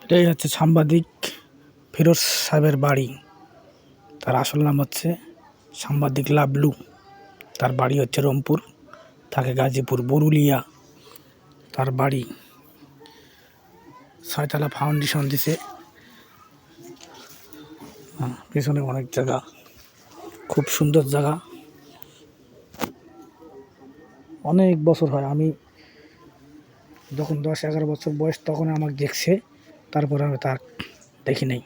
এটাই হচ্ছে সাংবাদিক ফিরোজ সাহেবের বাড়ি। তার আসল নাম হচ্ছে সাংবাদিক লাবলু। তার বাড়ি হচ্ছে রংপুর, থাকে গাজীপুর বরুলিয়া। তার বাড়ি 6 তলা ফাউন্ডেশন দিছে। পেছনে অনেক জায়গা, খুব সুন্দর জায়গা। অনেক বছর হয়, আমি যখন 10-11 বছর বয়স তখন আমাকে দেখছে, তারপরে আমি তার দেখি নাই,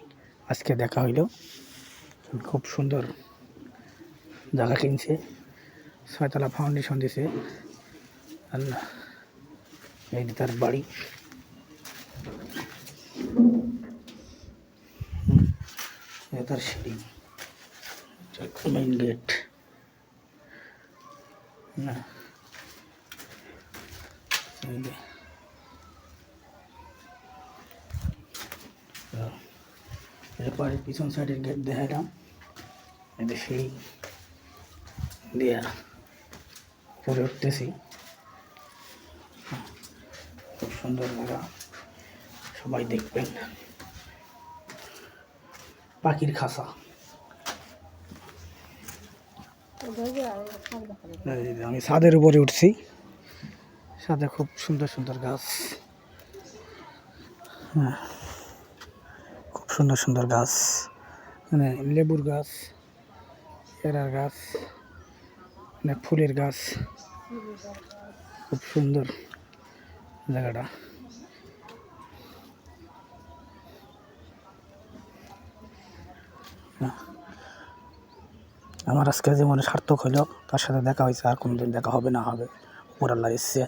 আজকে দেখা হইল। খুব সুন্দর জায়গা কিনছে, 6 তলা ফাউন্ডেশন দিছে। আল্লাহ, এই তার বাড়ি। তার সিঁড়ি, মেইন গেট না, বাড়ির পিছন সাইডের গেট দেখাইলাম। এদের সিঁড়ি দিয়া উপরে উঠতেছি। খুব সুন্দর জায়গা, সবাই দেখবেন। পাখির খাঁচা, আমি ছাদের উপরে উঠছি। ছাদে খুব সুন্দর সুন্দর গাছ, খুব সুন্দর সুন্দর গাছ, মানে লেবুর গাছ, পেয়ারার গাছ, মানে ফুলের গাছ। খুব সুন্দর জায়গাটা। আমার আজকে জীবনে সার্থক হলো, তার সাথে দেখা হয়েছে, আর কোনোদিন দেখা হবে না হবে উপর আল্লাহর ইচ্ছে।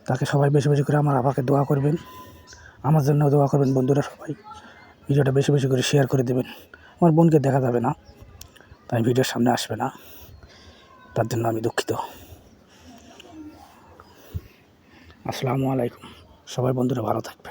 তাকে সবাই বেশি বেশি করে আমার আপাকে দোয়া করবেন, আমার জন্য দোয়া করবেন। বন্ধুরা সবাই ভিডিওটা বেশি বেশি করে শেয়ার করে দেবেন। আমার বোনকে দেখা যাবে না, তাই ভিডিওর সামনে আসবে না, তার জন্য আমি দুঃখিত। আসসালামু আলাইকুম। সবাই বন্ধুরা ভালো থাকবেন।